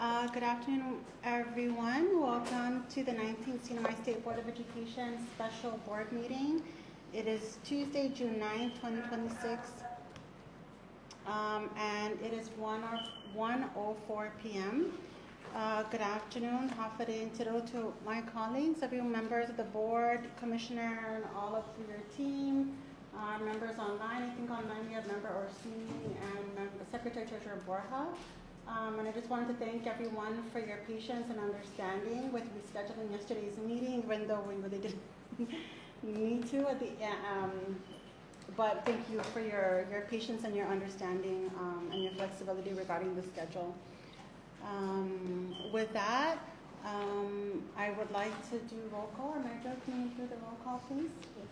Good afternoon, everyone. Welcome to the 19th CNMI State Board of Education Special Board Meeting. It is Tuesday, June 9, 2026, and it is 1:04 p.m. Good afternoon, Hafade to my colleagues, every members of the board, commissioner, and all of your team, members online. I think online we have member Orsini and Secretary Treasurer Borja. And I just wanted to thank everyone for your patience and understanding with rescheduling yesterday's meeting, even though we really didn't need to at the but thank you for your patience and your understanding and your flexibility regarding the schedule. With that, I would like to do roll call. America, can you do the roll call, please? Yes.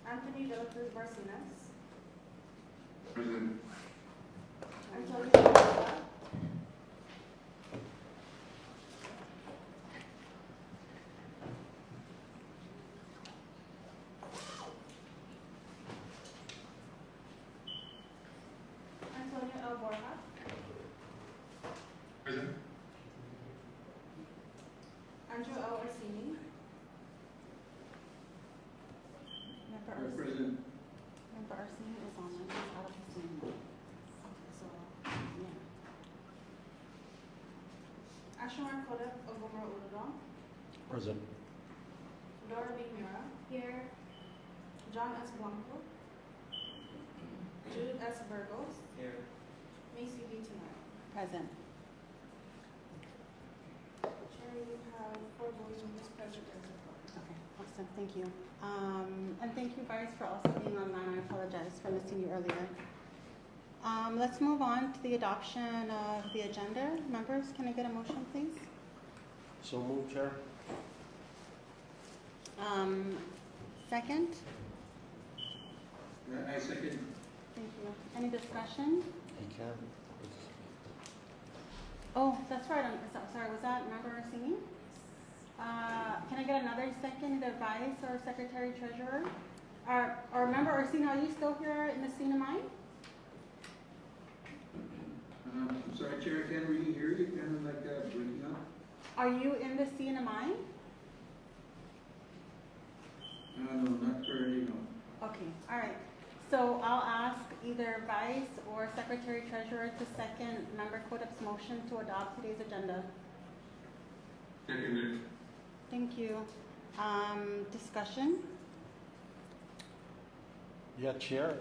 Anthony De La Cruz Barcinas. Present. Antonio Barbosa. Antonio L. Borja. Present. Andrew L. Orsini. Member Orsini is online. He's out of his Zoom. So, yeah. Ashimar Kodef Ogumro Uludong. Present. Dora B. Mira. Here. John S. Blanco. Jude S. Burgos. Here. Macy B. Tenorio. Present. Chair, you have 4 board members present and support. Okay, awesome. Thank you. And thank you guys for also being online. I apologize for missing you earlier. Let's move on to the adoption of the agenda. Members, can I get a motion, please? So move, Chair. Second? I second. Thank you. Any discussion? You can. Oh, that's right. Sorry, was that Member Orsini? Can I get another second, either Vice or Secretary Treasurer? Or Member Orsini, are you still here in the CNMI? I'm sorry, Chair, I can't really hear you. Kind of like breaking up. Are you in the CNMI? No, not currently, no. Okay, all right. So I'll ask either Vice or Secretary Treasurer to second Member Kodep's motion to adopt today's agenda. Seconded. Thank you. Discussion? Yeah, Chair.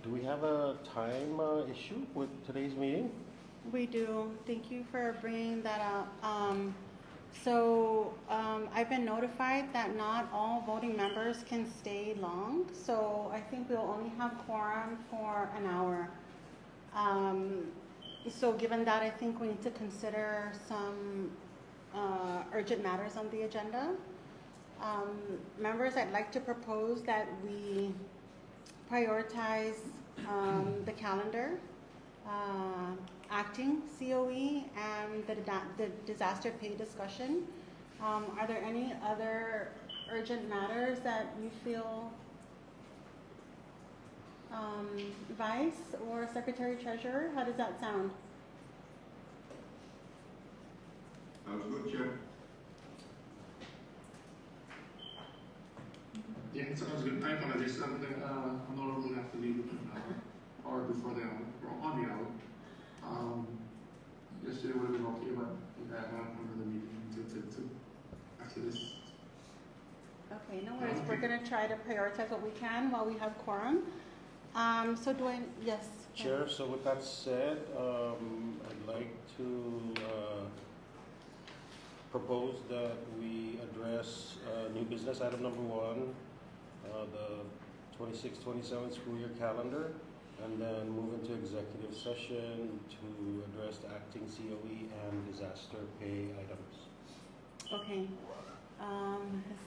Do we have a time issue with today's meeting? We do. Thank you for bringing that up. I've been notified that not all voting members can stay long, so I think we'll only have quorum for an hour. So given that, I think we need to consider some urgent matters on the agenda. Members, I'd like to propose that we prioritize the calendar, acting COE, and the disaster pay discussion. Are there any other urgent matters that you feel, Vice or Secretary Treasurer? How does that sound? Sounds good, Chair. Yeah, it sounds good. I apologize. Nora will have to leave an hour or before the hour, or on the hour. Yesterday would have been okay, but I have another meeting to after this. Okay, no worries. We're going to try to prioritize what we can while we have quorum. Yes? Chair, so with that said, I'd like to propose that we address new business item number 1, the 26-27 school year calendar, and then move into executive session to address the acting COE and disaster pay items. Okay.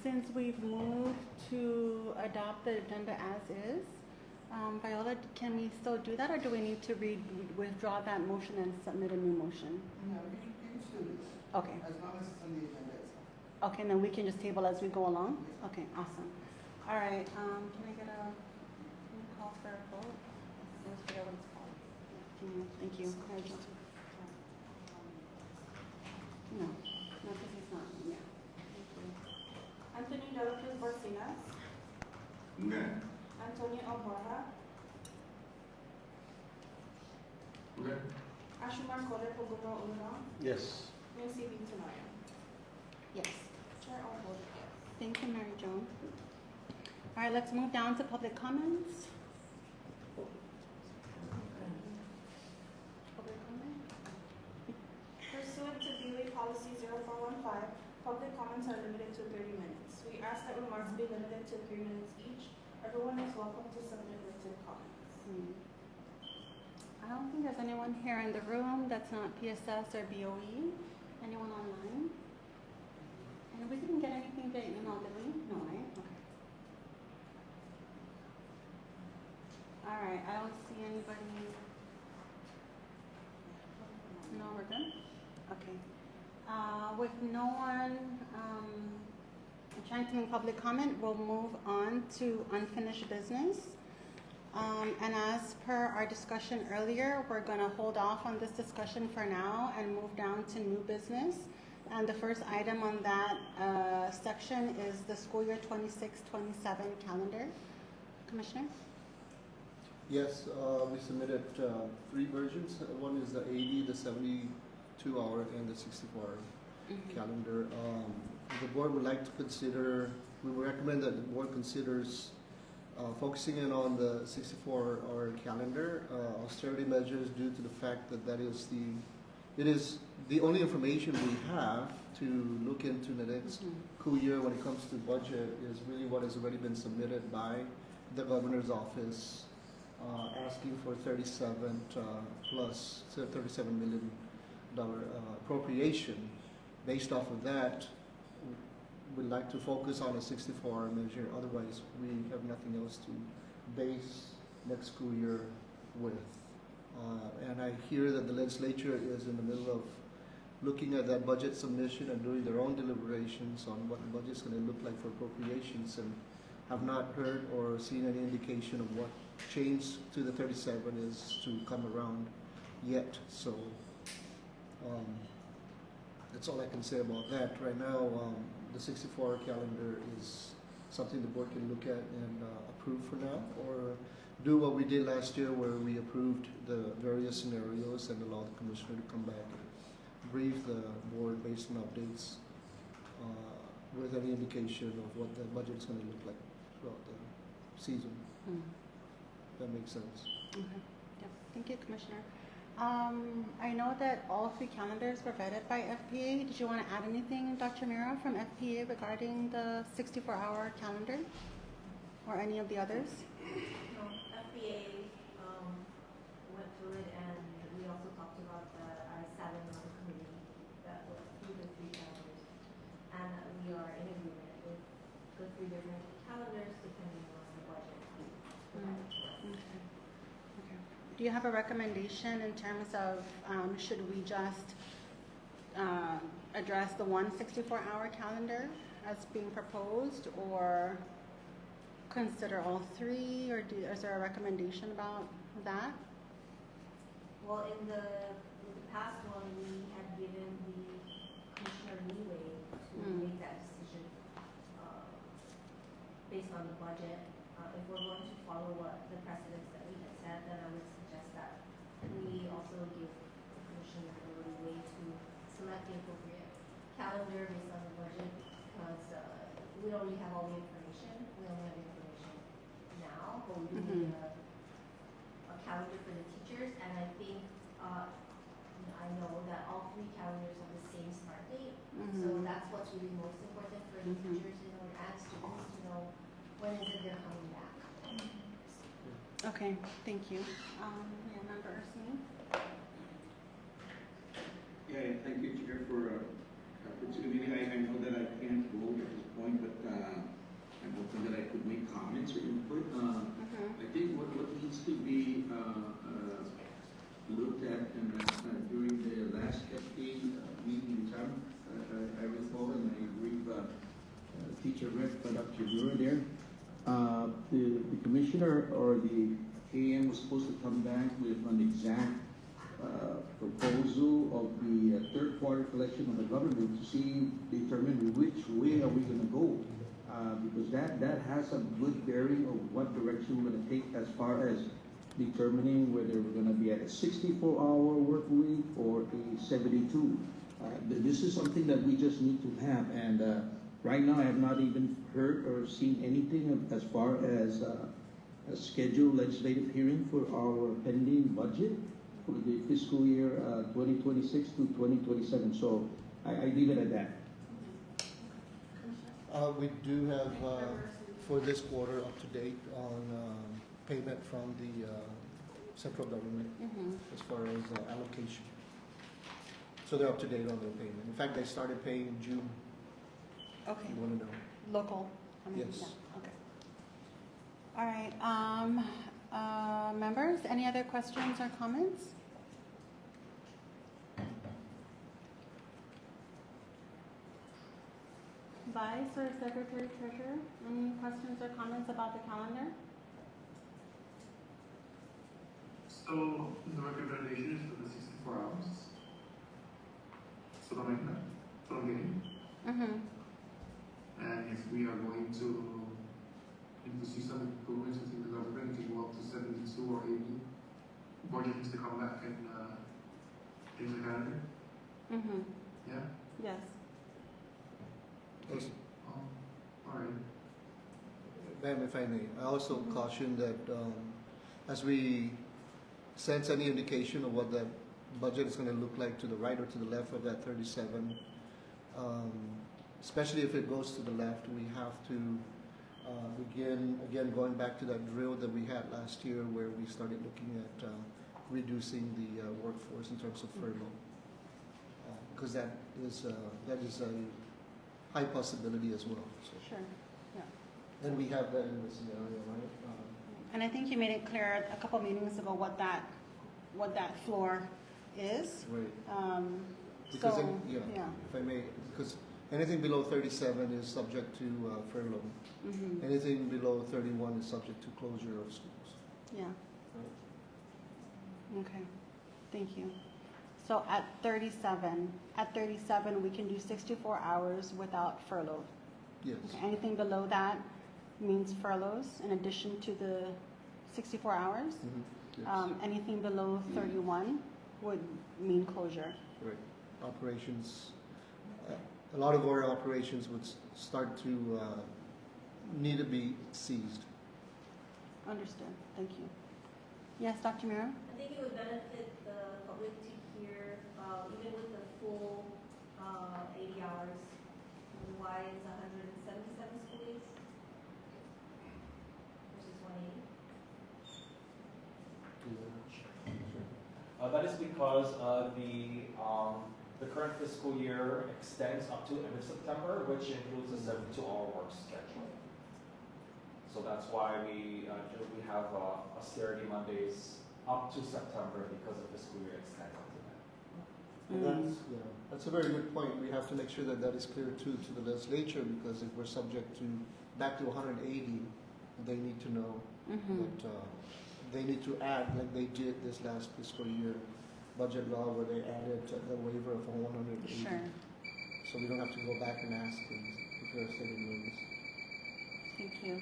Since we've moved to adopt the agenda as is, Viola, can we still do that, or do we need to withdraw that motion and submit a new motion? No, you can still do it. Okay. As long as it's on the agenda itself. Okay, and then we can just table as we go along? Okay, awesome. All right, can I get a call for a vote? I always forget what it's called. Thank you. No, because he's not, yeah. Thank you. Anthony de la Cruz Barcinas. Okay. Antonio Alborja. Okay. Ashumar Kole Pogumo Uluna. Yes. Nancy B. Tenorio. Yes. Chair all voted yes. Thank you, Mary Jo. All right, let's move down to public comments. Public comment? Pursuant to BOE Policy 0415, public comments are limited to 30 minutes. We ask that remarks be limited to 3 minutes each. Everyone is welcome to submit written comments. I don't think there's anyone here in the room that's not PSS or BOE. Anyone online? And we didn't get anything via email, did we? No, right? Okay. All right, I don't see anybody. No, we're good? Okay. With no one trying to make public comment, we'll move on to unfinished business. And as per our discussion earlier, we're going to hold off on this discussion for now and move down to new business. And the first item on that section is the school year 26-27 calendar. Commissioner? Yes, we submitted 3 versions. One is the 80, the 72-hour, and the 64-hour calendar. The board would like to consider, we would recommend that the board considers focusing in on the 64-hour calendar, austerity measures due to the fact that it is the only information we have to look into the next school year when it comes to budget is really what has already been submitted by the governor's office, asking for 37 plus $37 million appropriation. Based off of that, we'd like to focus on a 64-hour measure. Otherwise, we have nothing else to base next school year with. And I hear that the legislature is in the middle of looking at that budget submission and doing their own deliberations on what the budget's going to look like for appropriations, and have not heard or seen any indication of what change to the 37 is to come around yet. So that's all I can say about that. Right now, the 64-hour calendar is something the board can look at and approve for now, or do what we did last year where we approved the various scenarios and allowed the commissioner to come back and brief the board based on updates with any indication of what the budget is going to look like throughout the season. That makes sense. Okay. Yep. Thank you, Commissioner. I know that all 3 calendars were vetted by FPA. Did you want to add anything, Dr. Mira, from FPA regarding the 64-hour calendar or any of the others? No, FBA went through it, and we also talked about our 7-month committee that was through the 3 calendars, and we are in agreement with the 3 different calendars depending on the budget. Okay. Do you have a recommendation in terms of should we just address the 164-hour calendar as being proposed, or consider all 3, or is there a recommendation about that? Well, with the past one, we had given the commissioner leeway to make that decision based on the budget. If we're going to follow what the precedents that we had set, then I would suggest that we also give the commissioner the leeway to select the appropriate calendar based on the budget, because we don't really have all the information. We only have the information now, but we do need a calendar for the teachers, and I think I know that all 3 calendars have the same start date, so that's what's really most important for the teachers, and students to know when is it they're coming back. Okay, thank you. Yeah, Member Ursine? Yeah, thank you, Chair, for opportunity. I know that I can't vote at this point, but I'm hoping that I could make comments or input. I think what needs to be looked at during the last FP meeting, I recall, and I agree with Teacher Rep, Dr. Dura there. The commissioner or the AM was supposed to come back with an exact proposal of the third quarter collection of the government to determine which way are we gonna go. Because that has a good bearing of what direction we're gonna take as far as determining whether we're gonna be at a 64-hour work week or a 72. This is something that we just need to have, and right now I have not even heard or seen anything as far as a scheduled legislative hearing for our pending budget for the fiscal year 2026 to 2027. So I leave it at that. We do have, for this quarter, up to date on payment from the central government as far as allocation. So they're up to date on their payment. In fact, they started paying in June. Okay, You want to know? local? I mean, Yes. yeah, okay. All right, members, any other questions or comments? Vice or Secretary Treasurer, any questions or comments about the calendar? So the recommendation is for the 64 hours. So I'm like that. So I'm getting. And if we are going to, if we see some improvements within the government, to go up to 72 or 80, budget needs to come back and change the calendar. Yeah. Yes. All right. Ma'am, if I may, I also caution that as we sense any indication of what that budget is going to look like to the right or to the left of that 37, especially if it goes to the left, we have to begin, again, going back to that drill that we had last year where we started looking at reducing the workforce in terms of furlough. Because that is a high possibility as well. So. Sure, yeah. And we have that in the scenario, right? And I think you made it clear a couple meetings ago what that floor is. Right. Because So, yeah, yeah. if I may, because anything below 37 is subject to furlough. Anything below 31 is subject to closure of schools. Yeah, Right? okay, thank you. So at 37, we can do 64 hours without furlough. Yes. Okay, anything below that means furloughs in addition to the 64 hours. Yes. Anything below 31 would mean closure. Right. Operations, a lot of our operations would start to need to be seized. Understood, thank you. Yes, Dr. Mira? I think it would benefit the public to hear, even with the full 80 hours, why is 177 school days versus 180? That is because the current fiscal year extends up to end of September, which includes a 72-hour work schedule. So that's why we have austerity Mondays up to September, because the fiscal year extends up to that. And that's a very good point. We have to make sure that that is clear too to the legislature, because if we're subject to back to 180, they need to know that they need to add, like they did this last fiscal year budget law, where they added the waiver of 180. Sure, So we don't have to go back and ask things if they're stating notice. thank you.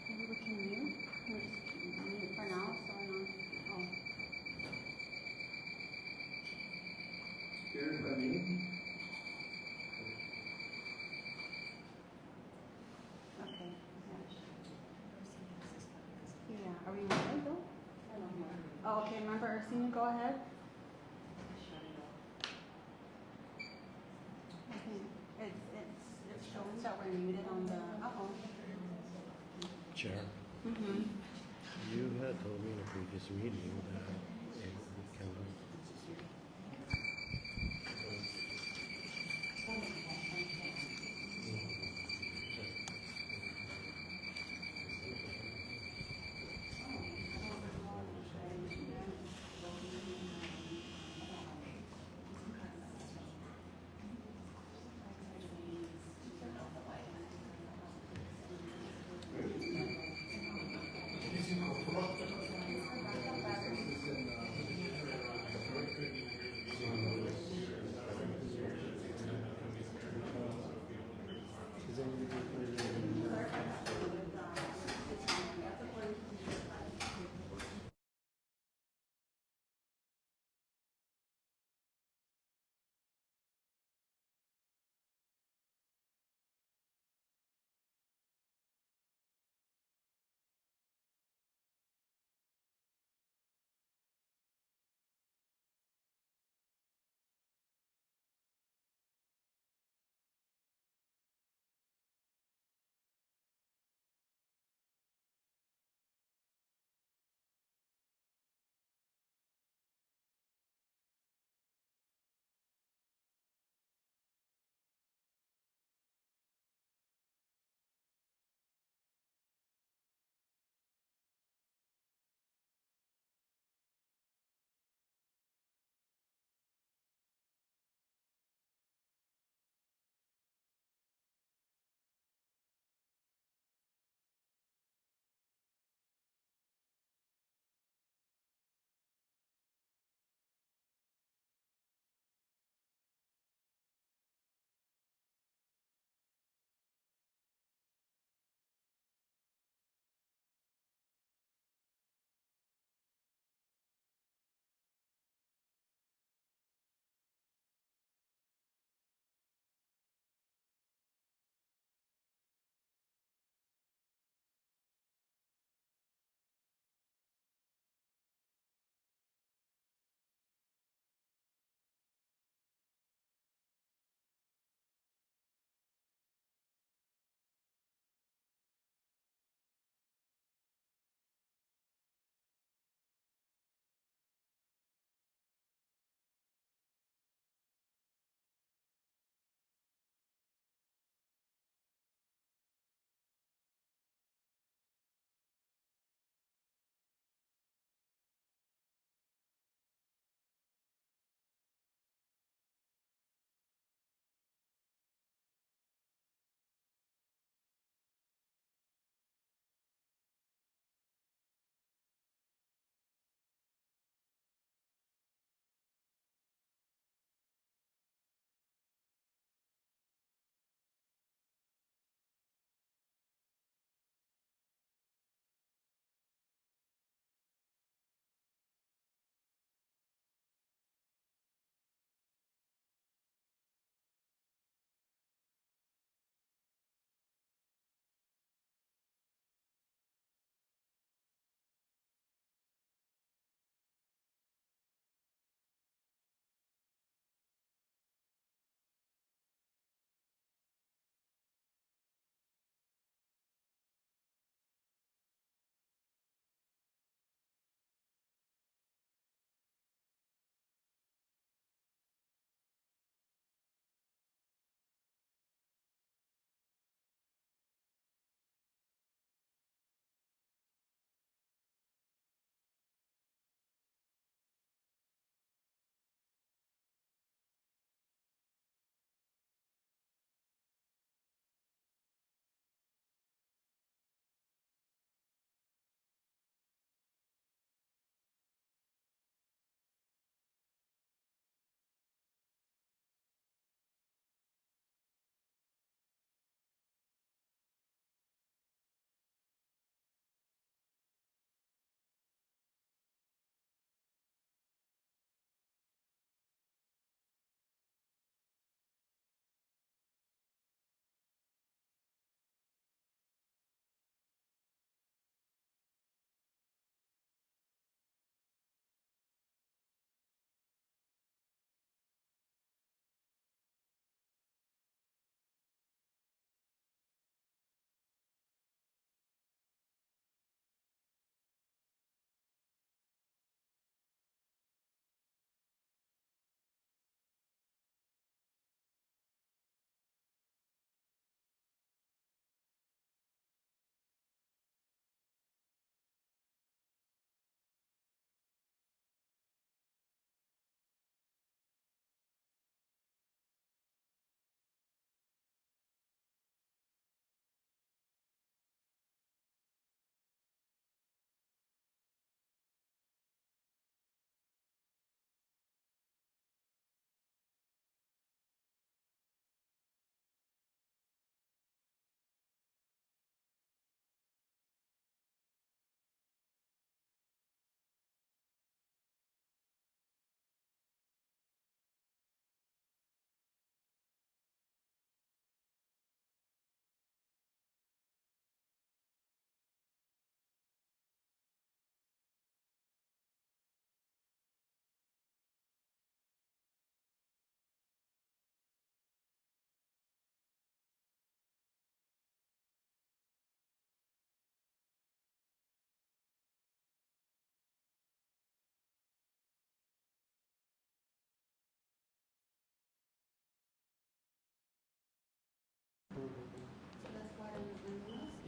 Maybe we can mute. We'll just mute for now, so I don't. Oh, Chair, if I may. okay. Yeah, are we ready though? I don't know. Oh, okay, member Ursina, go ahead. Okay, it's showing that we're muted on the, Chair, Mm-hmm. you had told me in a previous meeting that we cannot.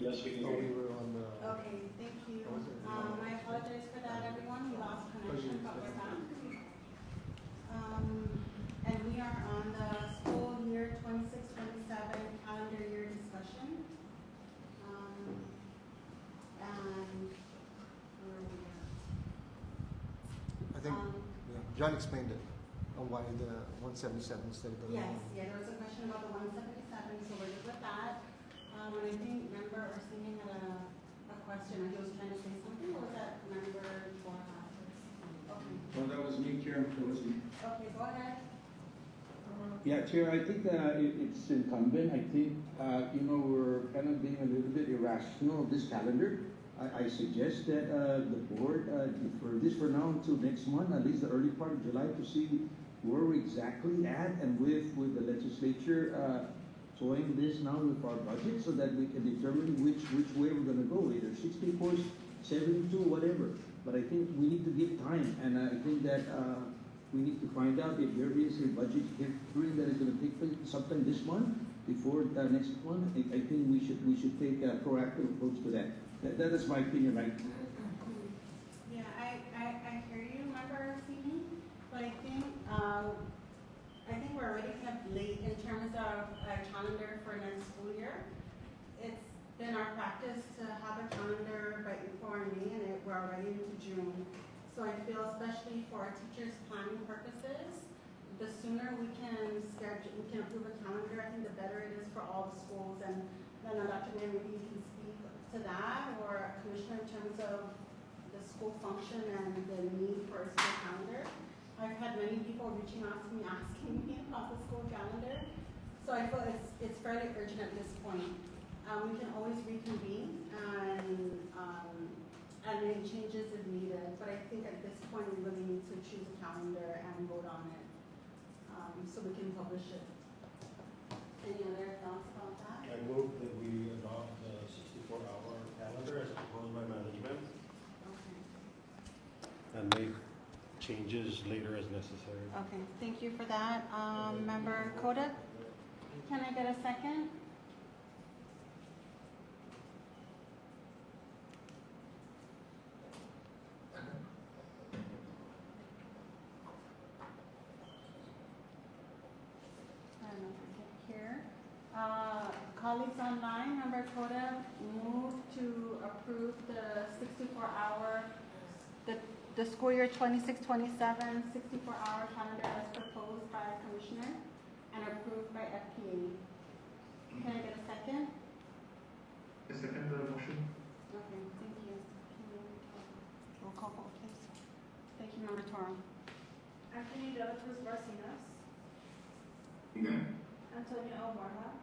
Yes, we Oh, we were on the. Okay, thank you. I apologize for that, everyone. We lost connection, but we're back. And we are on the school year 26-27 calendar year discussion. And where are we at? I think, yeah, John explained it, on why the 177 instead of the. Yes, yeah, there was a question about the 177, so we're good with that. And I think member Orsini had a question, he was trying to say something, or was that member Borja? Okay, Well, that was me, Chair. That was me. okay, go ahead. Yeah, Chair, I think it's incumbent. I think, we're kind of being a little bit irrational of this calendar. I suggest that the board defer this for now until next month, at least the early part of July, to see where we're exactly at, and with the legislature toying this now with our budget, so that we can determine which way we're going to go, either 64, 72, whatever. But I think we need to give time, and I think that we need to find out if there is a budget hearing that is going to take place sometime this month before next month. I think we should take a proactive approach to that. That is my opinion, right? Yeah, I hear you, member Orsini, but I think we're already kind of late in terms of a calendar for next school year. It's been our practice to have a calendar right before May, and we're already into June. So I feel, especially for our teachers' planning purposes, the sooner we can approve a calendar, I think the better it is for all the schools. And then Dr. Mayor, maybe you can speak to that, or Commissioner, in terms of the school function and the need for a school calendar. I've had many people reaching out to me asking me about the school calendar, so I feel it's fairly urgent at this point. We can always reconvene and make changes if needed, but I think at this point we really need to choose a calendar and vote on it, so we can publish it. Any other thoughts about that? I move that we adopt the 64-hour calendar as proposed by management Okay. and make changes later as necessary. Okay, thank you for that. Member Koda, can I get a second? I don't know if I can hear. Colleagues online, Member Koda moved to approve the 64-hour, the school year 26-27 64-hour calendar as proposed by Commissioner and approved by FPA. Can I get a second? I second the motion. Okay, thank you. Roll call vote, please. Thank you, Member Toro. Anthony De La Cruz Barcinas, Okay. Antonio Alvarha,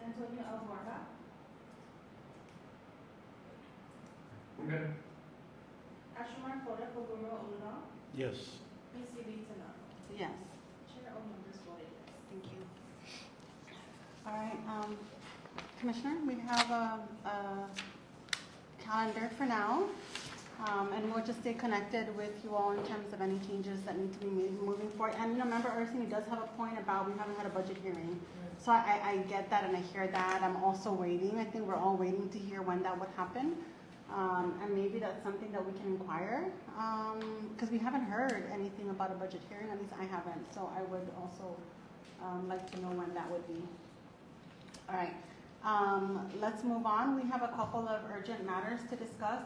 Antonio Alvarha, Okay. Ashumar Koda Pogoro Oluna, Yes. PCB Tanaka. Yes, Chair, all members voted yes. thank you. All right, Commissioner, we have a calendar for now, and we'll just stay connected with you all in terms of any changes that need to be made moving forward. And Member Ursini does have a point about we haven't had a budget hearing. So I get that and I hear that. I'm also waiting. I think we're all waiting to hear when that would happen. And maybe that's something that we can inquire, because we haven't heard anything about a budget hearing, at least I haven't. So I would also like to know when that would be. All right, let's move on. We have a couple of urgent matters to discuss,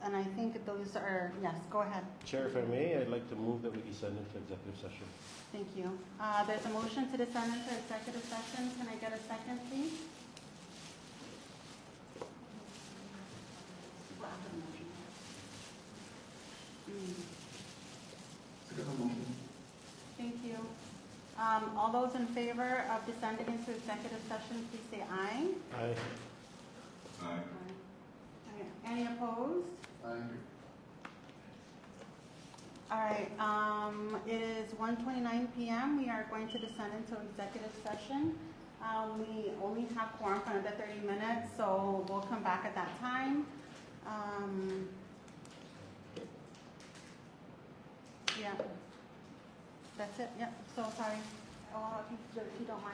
and I think those are, yes, go ahead. Chair, if I may, I'd like to move that we descend into executive session. Thank you. There's a motion to descend into executive session. Can I get a second, please? Second motion. Thank you. All those in favor of descending into executive session, please say aye. Aye. Aye. Aye. Any opposed? Aye. All right, it is 1:29 p.m. We are going to descend into executive session. We only have quorum for another 30 minutes, so we'll come back at that time. Yeah. That's it, yeah. So sorry. If you don't mind.